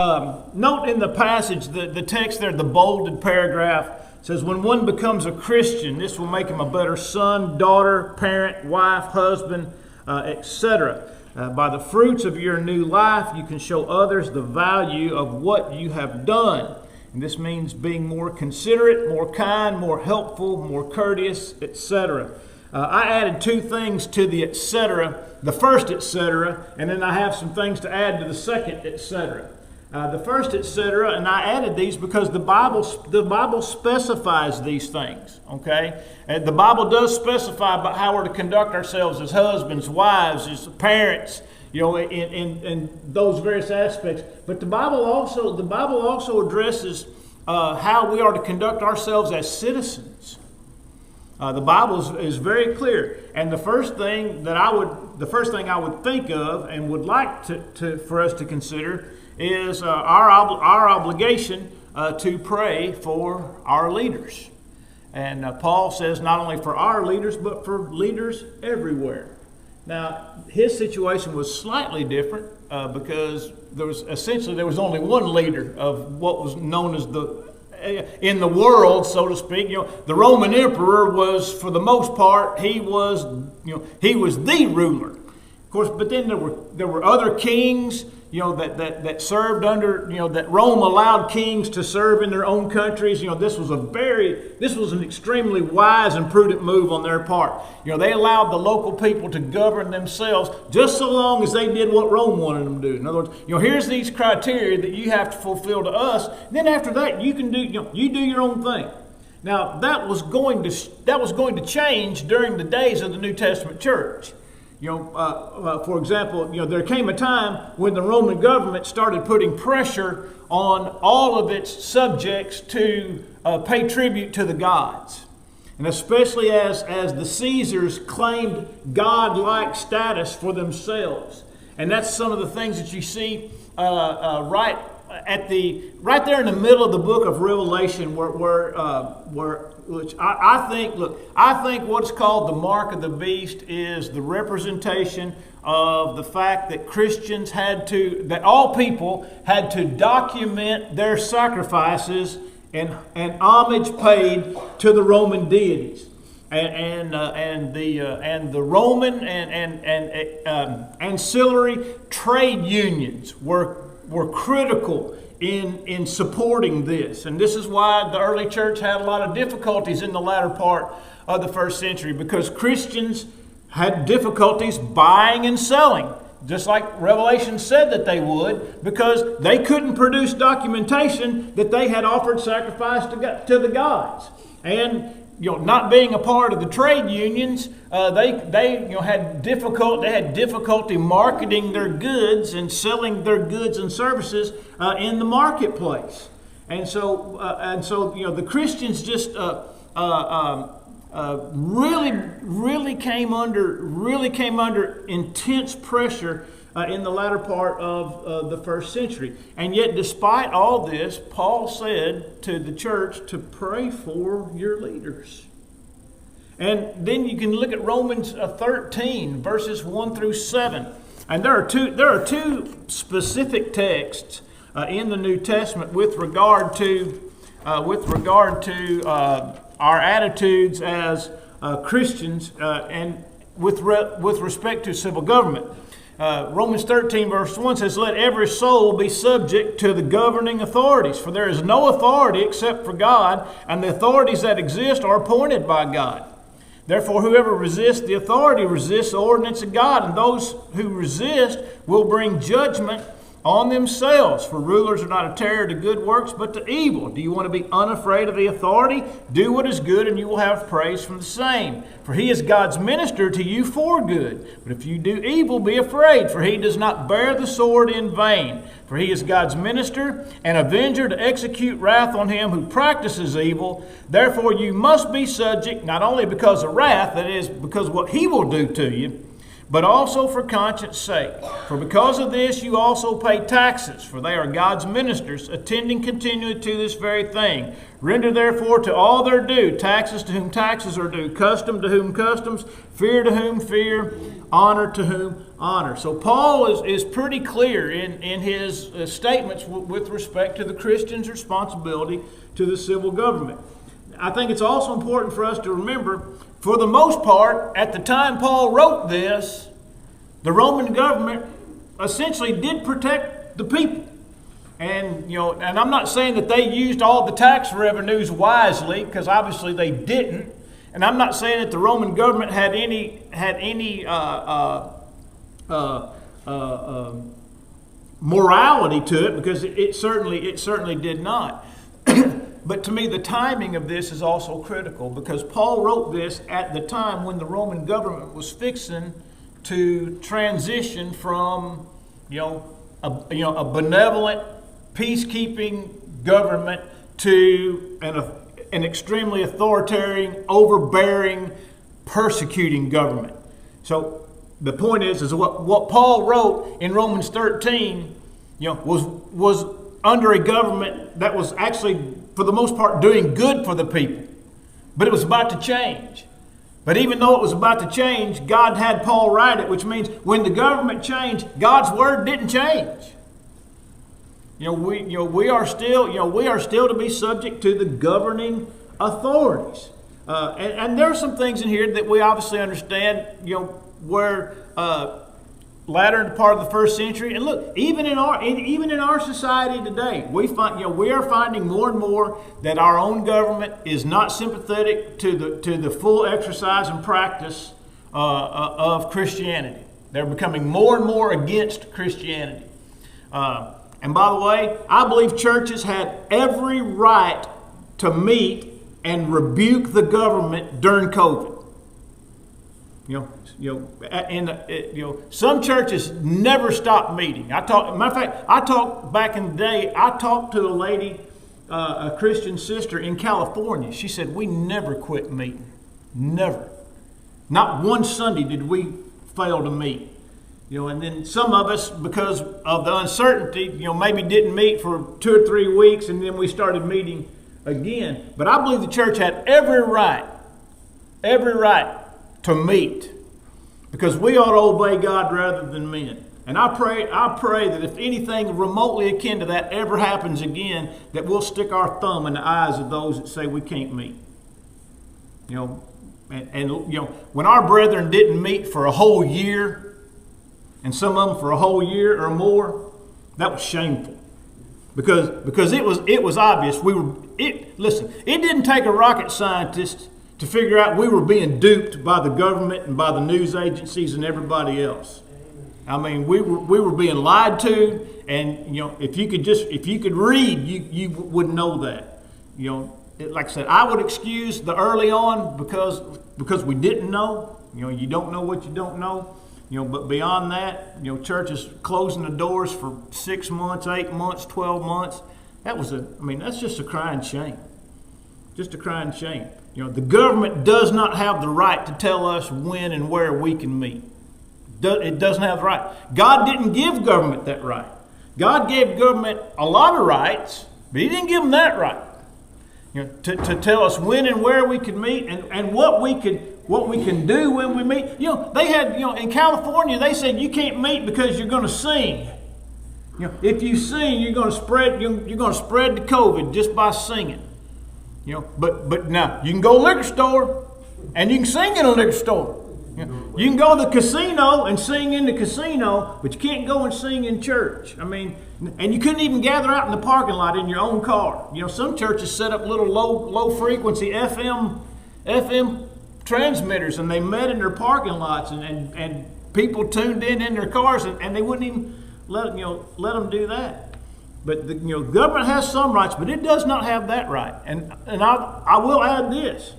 Note in the passage, the text there, the bolded paragraph, says, when one becomes a Christian, this will make him a better son, daughter, parent, wife, husband, etc. By the fruits of your new life, you can show others the value of what you have done. And this means being more considerate, more kind, more helpful, more courteous, etc. I added two things to the etc., the first etc., and then I have some things to add to the second etc. The first etc., and I added these because the Bible specifies these things, okay? The Bible does specify about how we're to conduct ourselves as husbands, wives, as parents, in those various aspects. But the Bible also addresses how we are to conduct ourselves as citizens. The Bible is very clear, and the first thing I would think of and would like for us to consider is our obligation to pray for our leaders. And Paul says not only for our leaders, but for leaders everywhere. Now, his situation was slightly different because there was only one leader of what was known as in the world, so to speak. The Roman emperor was, for the most part, he was the ruler. Of course, but then there were other kings, that served under, that Rome allowed kings to serve in their own countries. This was an extremely wise and prudent move on their part. They allowed the local people to govern themselves just so long as they did what Rome wanted them to do. In other words, here's these criteria that you have to fulfill to us. And then after that, you can do, you do your own thing. Now, that was going to change during the days of the New Testament church. For example, there came a time when the Roman government started putting pressure on all of its subjects to pay tribute to the gods. And especially as the Caesars claimed God-like status for themselves. And that's some of the things that you see right there in the middle of the book of Revelation which I think what's called the mark of the beast is the representation of the fact that that all people had to document their sacrifices and homage paid to the Roman deities. And the Roman and ancillary trade unions were critical in supporting this. And this is why the early church had a lot of difficulties in the latter part of the first century, because Christians had difficulties buying and selling, just like Revelation said that they would, because they couldn't produce documentation that they had offered sacrifice to the gods. And not being a part of the trade unions, they had difficulty marketing their goods and selling their goods and services in the marketplace. And so the Christians just really came under intense pressure in the latter part of the first century. And yet, despite all this, Paul said to the church to pray for your leaders. And then you can look at Romans 13, verses 1 through 7. And there are two specific texts in the New Testament with regard to our attitudes as Christians and with respect to civil government. Romans 13 verse 1 says, "Let every soul be subject to the governing authorities, for there is no authority except for God, and the authorities that exist are appointed by God. Therefore, whoever resists the authority resists the ordinance of God, and those who resist will bring judgment on themselves. For rulers are not a terror to good works, but to evil. Do you want to be unafraid of the authority? Do what is good, and you will have praise from the same. For he is God's minister to you for good. But if you do evil, be afraid, for he does not bear the sword in vain. For he is God's minister, an avenger to execute wrath on him who practices evil. Therefore you must be subject, not only because of wrath, that is, because what he will do to you, but also for conscience sake. For because of this you also pay taxes, for they are God's ministers, attending continually to this very thing. Render therefore to all their due, taxes to whom taxes are due, custom to whom customs, fear to whom fear, honor to whom honor. So Paul is pretty clear in his statements with respect to the Christian's responsibility to the civil government. I think it's also important for us to remember, for the most part, at the time Paul wrote this, the Roman government essentially did protect the people. And I'm not saying that they used all the tax revenues wisely, because obviously they didn't. And I'm not saying that the Roman government had any morality to it, because it certainly did not. But to me, the timing of this is also critical, because Paul wrote this at the time when the Roman government was fixing to transition from, a benevolent, peacekeeping government to an extremely authoritarian, overbearing, persecuting government. So the point is what Paul wrote in Romans 13, was under a government that was actually, for the most part, doing good for the people. But it was about to change. But even though it was about to change, God had Paul write it, which means when the government changed, God's word didn't change. We are still to be subject to the governing authorities. And there are some things in here that we obviously understand, where latter part of the first century, and look, even in our society today, we are finding more and more that our own government is not sympathetic to the full exercise and practice of Christianity. They're becoming more and more against Christianity. And by the way, I believe churches had every right to meet and rebuke the government during COVID. Some churches never stopped meeting. Matter of fact, I talked back in the day. I talked to a lady, a Christian sister in California. She said, we never quit meeting. Never. Not one Sunday did we fail to meet. And then some of us, because of the uncertainty, maybe didn't meet for 2 or 3 weeks, and then we started meeting again. But I believe the church had every right to meet, because we ought to obey God rather than men. And I pray that if anything remotely akin to that ever happens again, that we'll stick our thumb in the eyes of those that say we can't meet. When our brethren didn't meet for a whole year, and some of them for a whole year or more, that was shameful. Because it was obvious it didn't take a rocket scientist to figure out we were being duped by the government and by the news agencies and everybody else. I mean, we were being lied to, and if you could read, you would know that. Like I said, I would excuse the early on because we didn't know. You don't know what you don't know. But beyond that, churches closing the doors for 6 months, 8 months, 12 months. That's just a crying shame. Just a crying shame. The government does not have the right to tell us when and where we can meet. It doesn't have the right. God didn't give government that right. God gave government a lot of rights, but He didn't give them that right. To tell us when and where we can meet and what we can do when we meet. They had, in California, they said you can't meet because you're going to sing. If you sing, you're going to spread the COVID just by singing. But now you can go to a liquor store and you can sing in a liquor store. You can go to the casino and sing in the casino, but you can't go and sing in church. And you couldn't even gather out in the parking lot in your own car. Some churches set up little low frequency FM transmitters, and they met in their parking lots, and people tuned in their cars, and they wouldn't even let them do that. But the government has some rights, but it does not have that right. And I will add this.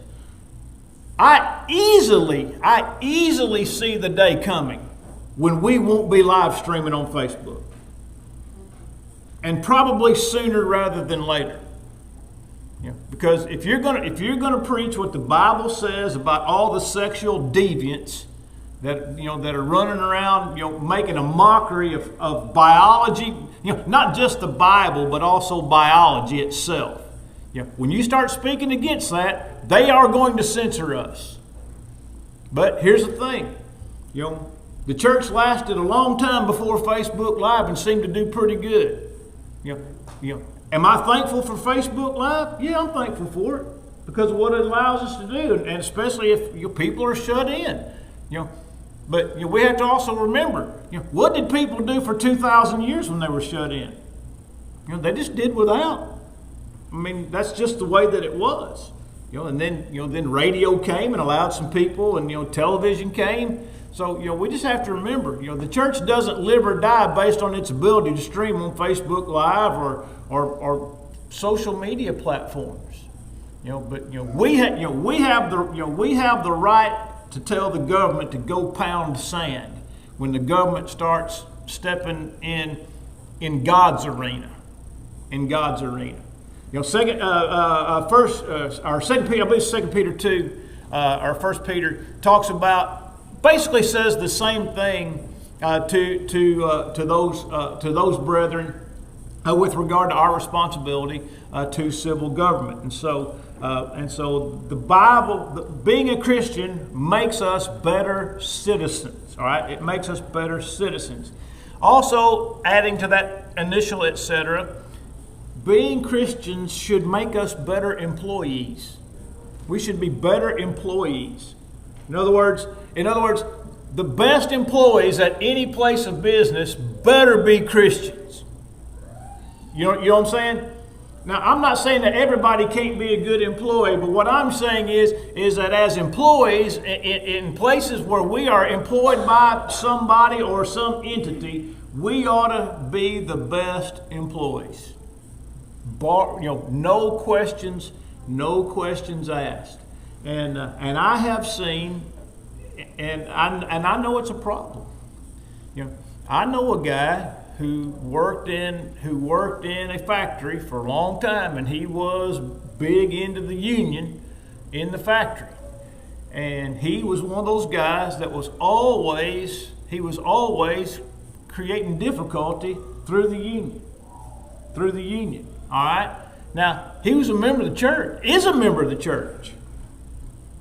I easily see the day coming when we won't be live streaming on Facebook. And probably sooner rather than later. Because if you're gonna preach what the Bible says about all the sexual deviants that are running around, making a mockery of biology, not just the Bible, but also biology itself. When you start speaking against that, they are going to censor us. But here's the thing, the church lasted a long time before Facebook Live and seemed to do pretty good. Am I thankful for Facebook Live? Yeah, I'm thankful for it because of what it allows us to do, and especially if people are shut in. But we have to also remember, what did people do for 2,000 years when they were shut in? They just did without. I mean, that's just the way that it was. And then radio came and allowed some people, and television came. So we just have to remember, the church doesn't live or die based on its ability to stream on Facebook Live or social media platforms. But we have the right to tell the government to go pound sand when the government starts stepping in God's arena. In God's arena. Second Peter, I believe 2 Peter 2, or 1 Peter talks about, basically says the same thing to those brethren with regard to our responsibility to civil government. And so the Bible, being a Christian, makes us better citizens. All right, it makes us better citizens. Also, adding to that initial etc., being Christians should make us better employees. We should be better employees. In other words, the best employees at any place of business better be Christians. You know what I'm saying? Now, I'm not saying that everybody can't be a good employee, but what I'm saying is that as employees, in places where we are employed by somebody or some entity, we ought to be the best employees. No questions asked. And I have seen, and I know it's a problem. I know a guy who worked in a factory for a long time, and he was big into the union in the factory. And he was one of those guys that was always creating difficulty through the union. All right. Now, he was a member of the church, is a member of the church.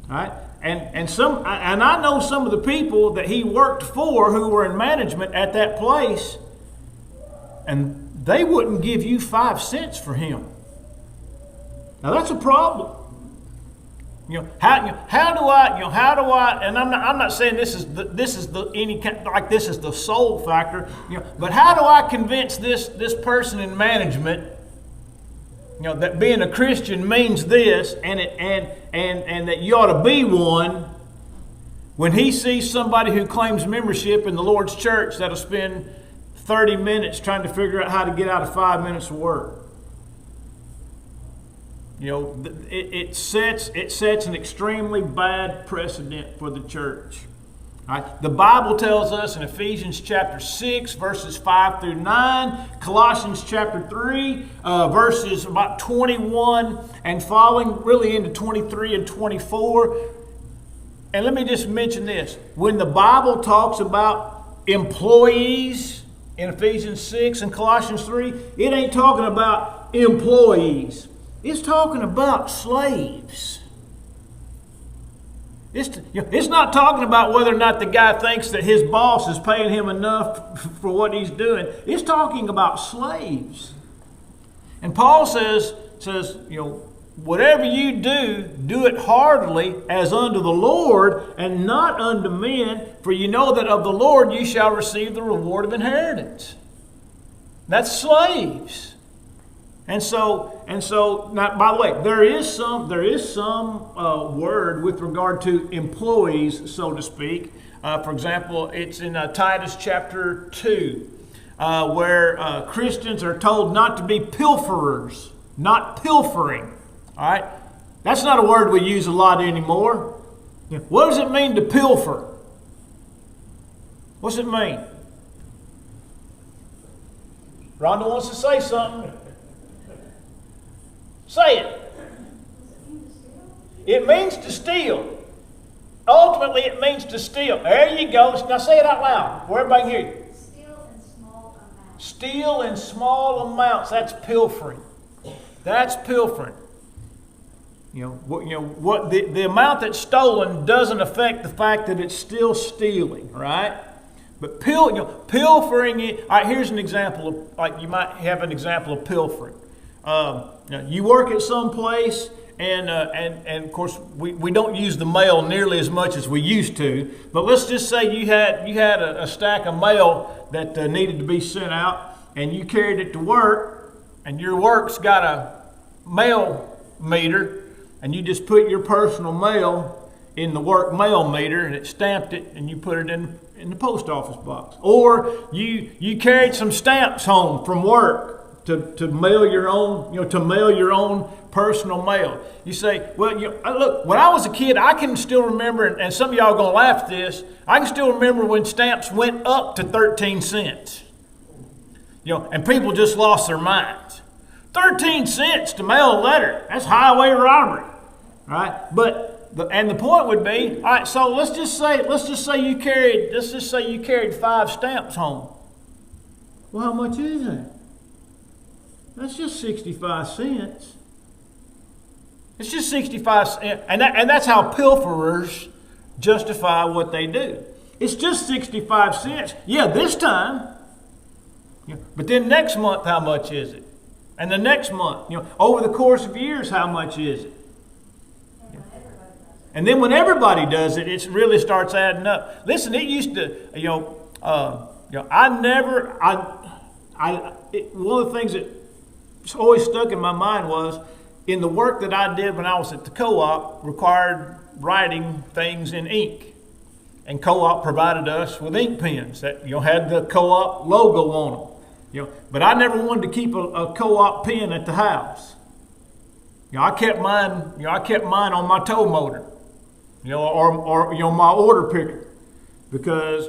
All right. And I know some of the people that he worked for who were in management at that place, and they wouldn't give you 5 cents for him. Now that's a problem. How do I? And I'm not saying this is the sole factor. But how do I convince this person in management, that being a Christian means this, and that you ought to be one, when he sees somebody who claims membership in the Lord's church that'll spend 30 minutes trying to figure out how to get out of 5 minutes of work? It sets an extremely bad precedent for the church. All right? The Bible tells us in Ephesians chapter 6, verses 5 through 9, Colossians chapter 3, verses about 21 and following, really into 23 and 24. And let me just mention this. When the Bible talks about employees in Ephesians 6 and Colossians 3, it ain't talking about employees. It's talking about slaves. It's not talking about whether or not the guy thinks that his boss is paying him enough for what he's doing. It's talking about slaves. And Paul says, whatever you do it heartily as unto the Lord and not unto men, for you know that of the Lord you shall receive the reward of inheritance. That's slaves. And so now, by the way, there is some word with regard to employees, so to speak. For example, it's in Titus chapter 2, where Christians are told not to be pilferers, not pilfering. All right, that's not a word we use a lot anymore. What does it mean to pilfer? What's it mean? Rhonda wants to say something. Say it. It means to steal. Ultimately, it means to steal. There you go. Now say it out loud where everybody can hear you. Steal in small amounts. Steal in small amounts. That's pilfering. That's pilfering. What the amount that's stolen doesn't affect the fact that it's still stealing, right? But pilfering. All right, here's an example of, like, you might have an example of pilfering. You work at some place, and of course we don't use the mail nearly as much as we used to. But let's just say you had a stack of mail that needed to be sent out, and you carried it to work, and your work's got a mail meter. And you just put your personal mail in the work mail meter, and it stamped it, and you put it in the post office box. Or you carried some stamps home from work to mail your own personal mail. You say, well, look, when I was a kid, I can still remember, and some of y'all are going to laugh at this, I can still remember when stamps went up to 13 cents. And people just lost their minds. 13 cents to mail a letter. That's highway robbery, right? But the point would be, all right. So let's just say you carried 5 stamps home. Well, how much is that? That's just 65 cents. It's just 65 cents, and that's how pilferers justify what they do. It's just 65 cents. Yeah, this time. But then next month, how much is it? And the next month, over the course of years, how much is it? And then when everybody does it, it really starts adding up. Listen, it used to, one of the things that always stuck in my mind was, in the work that I did when I was at the co-op, required writing things in ink. And co-op provided us with ink pens that had the co-op logo on them. But I never wanted to keep a co-op pen at the house. I kept mine on my tow motor, or my order picker, because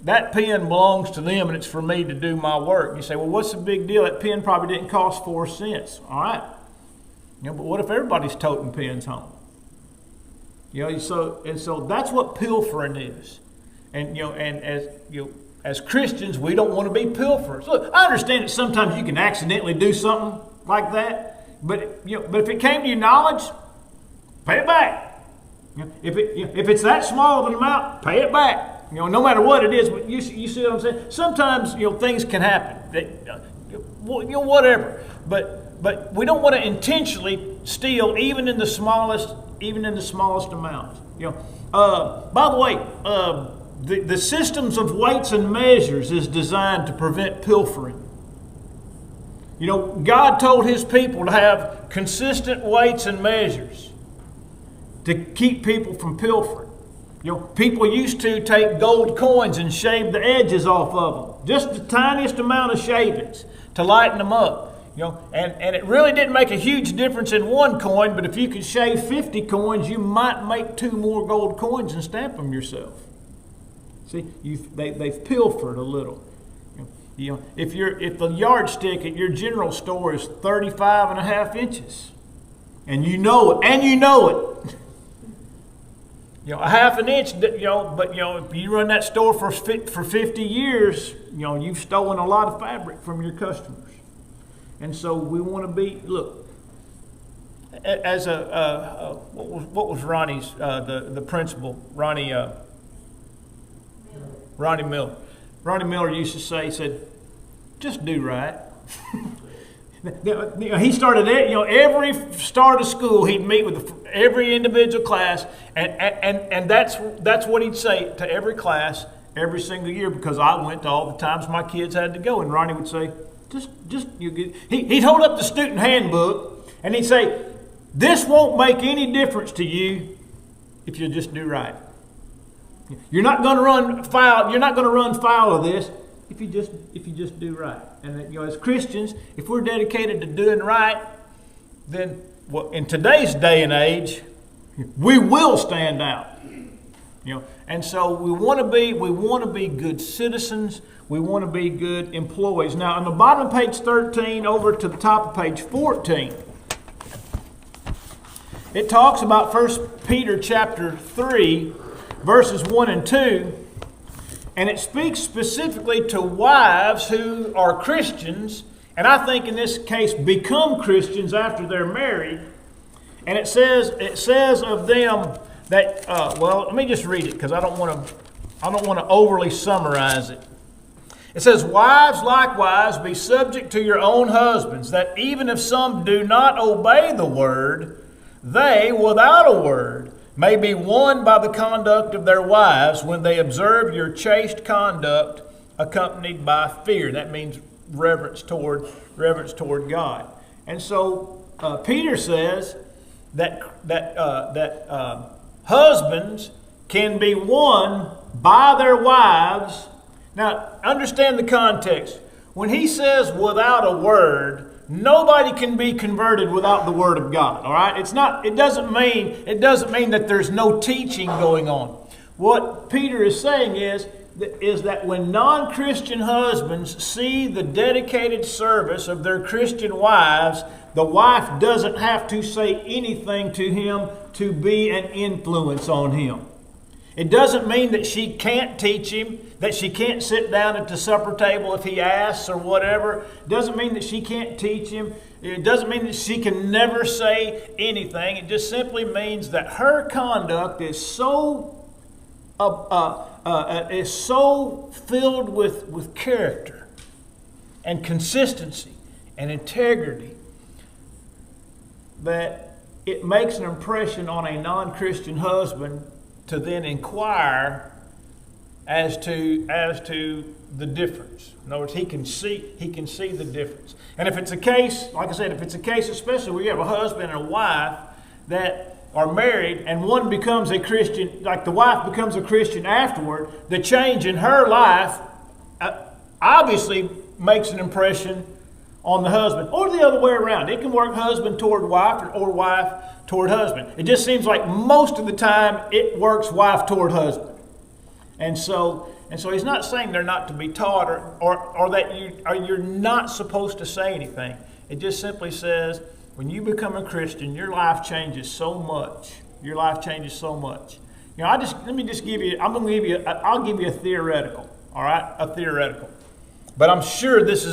that pen belongs to them and it's for me to do my work. You say, well, what's the big deal? That pen probably didn't cost 4 cents. All right, but what if everybody's toting pens home? So that's what pilfering is, and as Christians, we don't want to be pilferers. Look, I understand that sometimes you can accidentally do something like that, but if it came to your knowledge, pay it back. If it's that small of an amount, pay it back. No matter what it is. But you see what I'm saying? Sometimes things can happen. Whatever. But we don't want to intentionally steal even in the smallest amounts. By the way. The systems of weights and measures is designed to prevent pilfering. God told His people to have consistent weights and measures to keep people from pilfering. People used to take gold coins and shave the edges off of them, just the tiniest amount of shavings to lighten them up. And it really didn't make a huge difference in one coin, but if you could shave 50 coins, you might make 2 more gold coins and stamp them yourself. See, they've pilfered a little. If the yardstick at your general store is 35.5 inches, and you know it, a half an inch, but if you run that store for 50 years, you've stolen a lot of fabric from your customers. And so we want to be, look, as what was Ronnie's the principal, Ronnie Miller. Ronnie Miller used to say, he said, just do right. He started every start of school, he'd meet with every individual class, and that's what he'd say to every class every single year, because I went to all the times my kids had to go, and Ronnie would say, he'd hold up the student handbook, and he'd say, this won't make any difference to you if you just do right. You're not going to run foul of this if you just do right. And as Christians, if we're dedicated to doing right, then in today's day and age, we will stand out. And so we want to be good citizens. We want to be good employees. Now, on the bottom of page 13, over to the top of page 14, it talks about 1 Peter chapter 3, verses 1 and 2, and it speaks specifically to wives who are Christians, and I think in this case become Christians after they're married. And it says of them that, let me just read it because I don't want to overly summarize it. It says, "Wives likewise be subject to your own husbands, that even if some do not obey the word, they without a word may be won by the conduct of their wives when they observe your chaste conduct accompanied by fear." That means reverence toward God. And so Peter says that husbands can be won by their wives. Now, understand the context. When he says without a word, nobody can be converted without the word of God. All right? It doesn't mean that there's no teaching going on. What Peter is saying is that when non-Christian husbands see the dedicated service of their Christian wives, the wife doesn't have to say anything to him to be an influence on him. It doesn't mean that she can't teach him, that she can't sit down at the supper table if he asks or whatever. It doesn't mean that she can't teach him. It doesn't mean that she can never say anything. It just simply means that her conduct is so filled with character and consistency and integrity that it makes an impression on a non-Christian husband to then inquire as to the difference. In other words, he can see the difference. And if it's a case, like I said, especially where you have a husband and a wife that are married and one becomes a Christian, like the wife becomes a Christian afterward, the change in her life obviously makes an impression on the husband, or the other way around. It can work husband toward wife or wife toward husband. It just seems like most of the time it works wife toward husband. And so he's not saying they're not to be taught or that you're not supposed to say anything. It just simply says when you become a Christian, your life changes so much. Your life changes so much. You know, I'll give you a theoretical. All right, a theoretical. But I'm sure this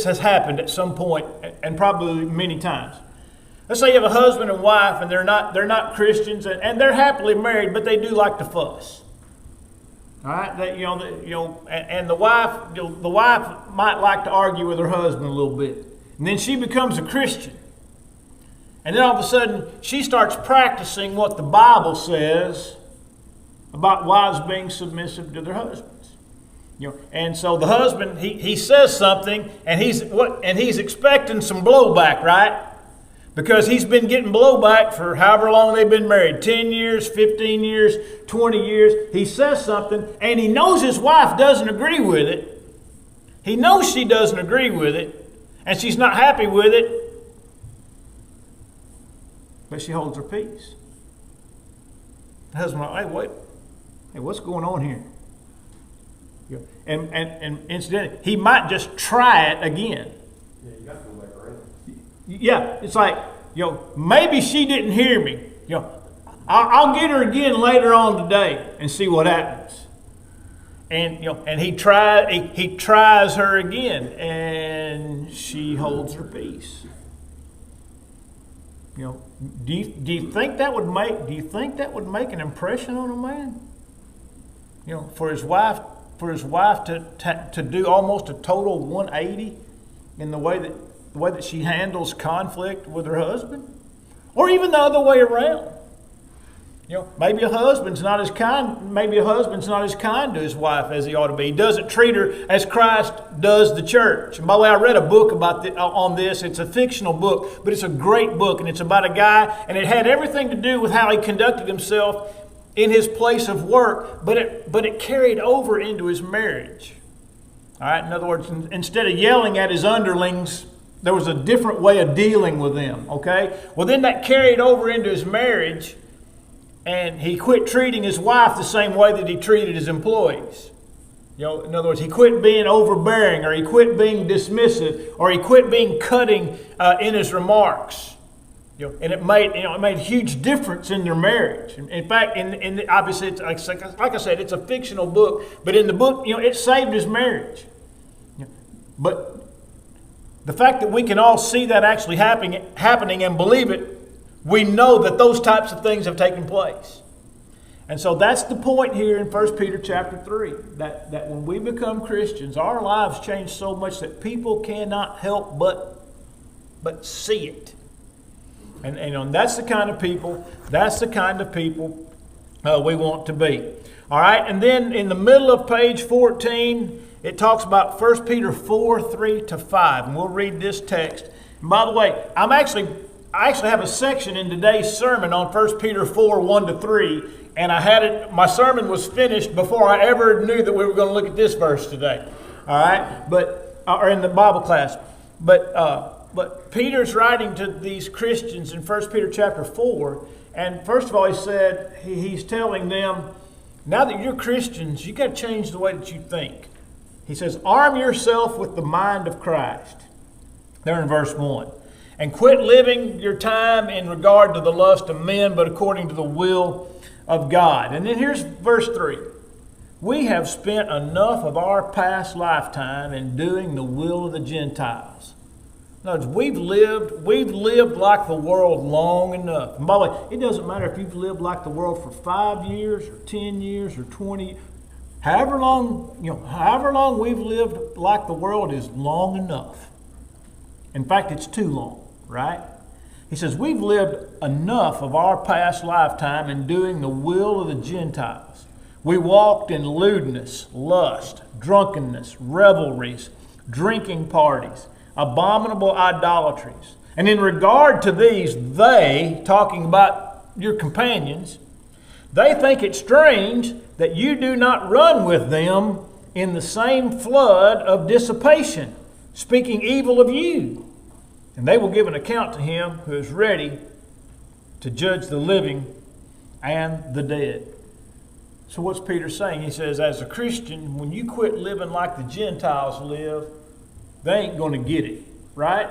has happened at some point, and probably many times. Let's say you have a husband and wife, and they're not Christians, and they're happily married, but they do like to fuss. All right, and the wife might like to argue with her husband a little bit, and then she becomes a Christian, and then all of a sudden she starts practicing what the Bible says about wives being submissive to their husbands. And so the husband, he says something, and he's expecting some blowback, right? Because he's been getting blowback for however long they've been married, 10 years, 15 years, 20 years. He says something, and he knows his wife doesn't agree with it. He knows she doesn't agree with it, and she's not happy with it, but she holds her peace. The husband's like, hey, what's going on here? And incidentally, he might just try it again. Yeah, you got to go back around. Yeah, it's like, maybe she didn't hear me. I'll get her again later on today and see what happens. And and he tries her again, and she holds her peace. Do you think that would make an impression on a man? For his wife to do almost a total 180 in the way that she handles conflict with her husband, or even the other way around. Maybe a husband's not as kind. Maybe a husband's not as kind to his wife as he ought to be. He doesn't treat her as Christ does the church. And by the way, I read a book on this. It's a fictional book, but it's a great book, and it's about a guy, and it had everything to do with how he conducted himself in his place of work, but it carried over into his marriage. All right. In other words, instead of yelling at his underlings, there was a different way of dealing with them. Okay. Well, then that carried over into his marriage, and he quit treating his wife the same way that he treated his employees. In other words, he quit being overbearing, or he quit being dismissive, or he quit being cutting in his remarks. And it made a huge difference in their marriage. In fact, obviously, it's, like I said, it's a fictional book, but in the book, it saved his marriage. But the fact that we can all see that actually happening and believe it, we know that those types of things have taken place. And so that's the point here in 1 Peter chapter 3, that when we become Christians, our lives change so much that people cannot help but see it. And that's the kind of people, we want to be. All right, and then in the middle of page 14, it talks about 1 Peter 4, 3 to 5. And we'll read this text. And by the way, I actually have a section in today's sermon on 1 Peter 4, 1 to 3. And my sermon was finished before I ever knew that we were going to look at this verse today. All right, or in the Bible class. But Peter's writing to these Christians in 1 Peter chapter 4. And first of all, he's telling them, now that you're Christians, you got to change the way that you think. He says, arm yourself with the mind of Christ. There in verse 1. And quit living your time in regard to the lust of men, but according to the will of God. And then here's verse 3. We have spent enough of our past lifetime in doing the will of the Gentiles. In other words, we've lived like the world long enough. And by the way, it doesn't matter if you've lived like the world for 5 years or 10 years or 20. However long we've lived like the world is long enough. In fact, it's too long, right? He says, we've lived enough of our past lifetime in doing the will of the Gentiles. We walked in lewdness, lust, drunkenness, revelries, drinking parties, abominable idolatries. And in regard to these, talking about your companions, they think it strange that you do not run with them in the same flood of dissipation, speaking evil of you. And they will give an account to him who is ready to judge the living and the dead. So what's Peter saying? He says, as a Christian, when you quit living like the Gentiles live, they ain't going to get it, right?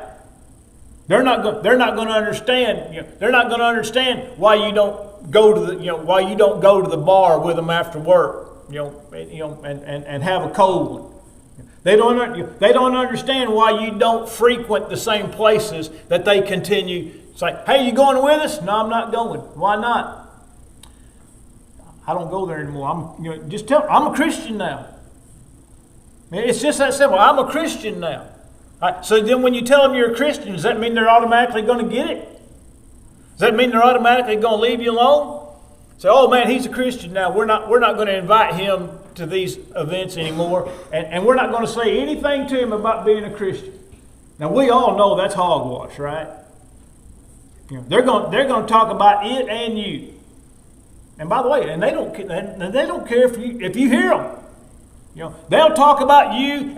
They're not going to understand. They're not going to understand why you don't go to the bar with them after work, and have a cold one. They don't understand why you don't frequent the same places that they continue. It's like, hey, you going with us? No, I'm not going. Why not? I don't go there anymore. I'm a Christian now. It's just that simple. I'm a Christian now. Right, so then when you tell them you're a Christian, does that mean they're automatically going to get it? Does that mean they're automatically going to leave you alone? Say, oh man, he's a Christian now. We're not going to invite him to these events anymore, and we're not going to say anything to him about being a Christian. Now we all know that's hogwash, right? They're going to talk about it and you. And by the way, and they don't care if you hear them. They'll talk about you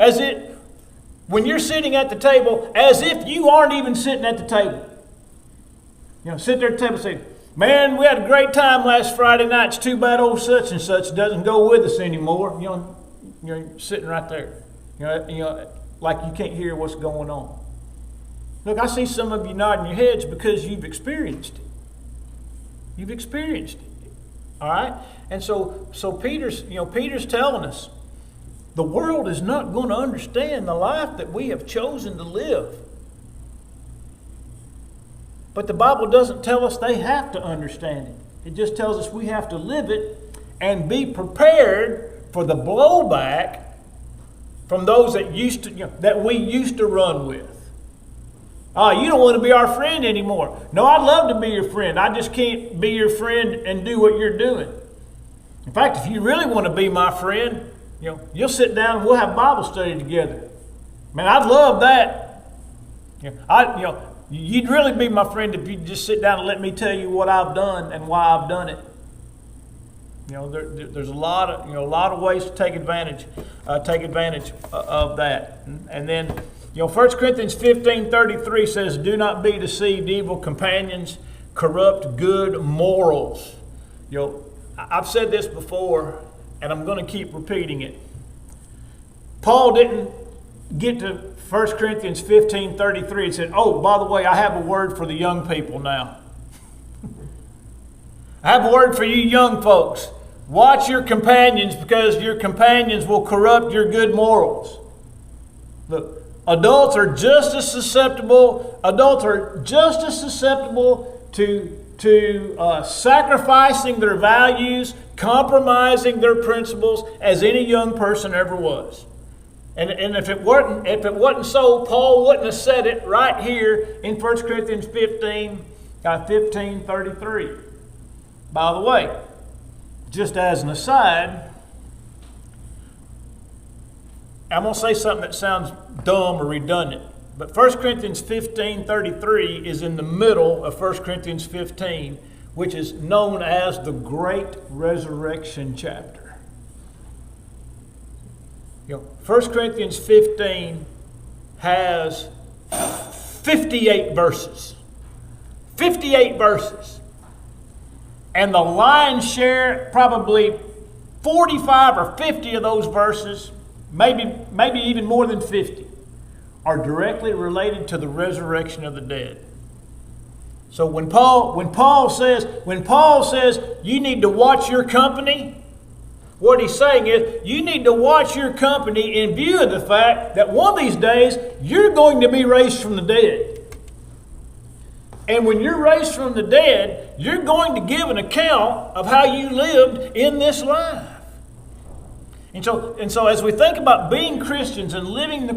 when you're sitting at the table, as if you aren't even sitting at the table. Sit there at the table and say, man, we had a great time last Friday night. It's too bad old such and such doesn't go with us anymore. You're sitting right there. Like you can't hear what's going on. Look, I see some of you nodding your heads because you've experienced it. You've experienced it. All right? And so Peter's telling us, the world is not going to understand the life that we have chosen to live. But the Bible doesn't tell us they have to understand it. It just tells us we have to live it and be prepared for the blowback from those that we used to run with. You don't want to be our friend anymore. No, I'd love to be your friend. I just can't be your friend and do what you're doing. In fact, if you really want to be my friend, you'll sit down and we'll have Bible study together. Man, I'd love that. You'd really be my friend if you just sit down and let me tell you what I've done and why I've done it. There's a lot of ways to take advantage of that. And then 1 Corinthians 15:33 says, "Do not be deceived; evil companions corrupt good morals." I've said this before, and I'm going to keep repeating it. Paul didn't get to 1 Corinthians 15:33, it said, oh, by the way, I have a word for the young people now. I have a word for you young folks. Watch your companions, because your companions will corrupt your good morals. Look, adults are just as susceptible to sacrificing their values, compromising their principles as any young person ever was. And if it wasn't so, Paul wouldn't have said it right here in 1 Corinthians 15:33. By the way, just as an aside, I'm going to say something that sounds dumb or redundant, but 1 Corinthians 15:33 is in the middle of 1 Corinthians 15, which is known as the Great Resurrection chapter. 1 Corinthians 15 has 58 verses. 58 verses. And the lion's share, probably 45 or 50 of those verses, maybe even more than 50, are directly related to the resurrection of the dead. So when Paul says you need to watch your company, what he's saying is you need to watch your company in view of the fact that one of these days you're going to be raised from the dead. And when you're raised from the dead, you're going to give an account of how you lived in this life. And so as we think about being Christians and living the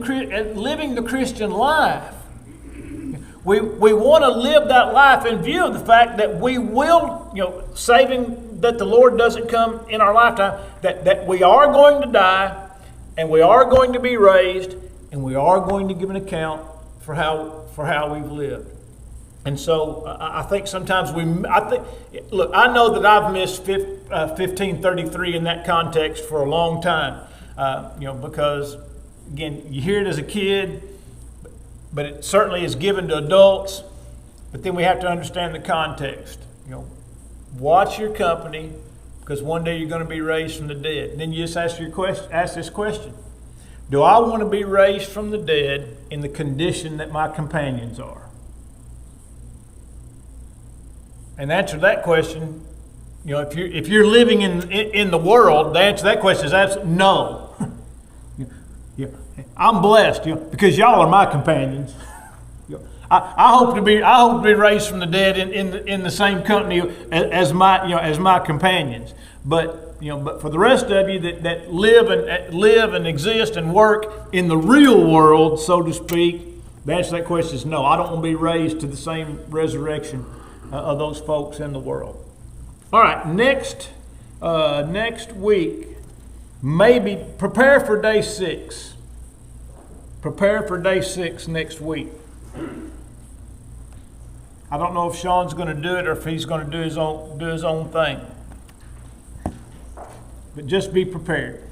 Christian life, we want to live that life in view of the fact that we will, saving that the Lord doesn't come in our lifetime, that we are going to die, and we are going to be raised, and we are going to give an account for how we've lived. And so I think sometimes I know that I've missed 15:33 in that context for a long time, because again, you hear it as a kid, but it certainly is given to adults. But then we have to understand the context. Watch your company, because one day you're going to be raised from the dead. And then you just ask this question: do I want to be raised from the dead in the condition that my companions are? And the answer to that question, if you're living in the world, the answer to that question is absolutely no. I'm blessed, because y'all are my companions. I hope to be raised from the dead in the same company as my companions. But for the rest of you that live and exist and work in the real world, so to speak, the answer to that question is no. I don't want to be raised to the same resurrection of those folks in the world. All right, next week, maybe prepare for day 6. Prepare for day 6 next week. I don't know if Sean's going to do it or if he's going to do his own thing. But just be prepared.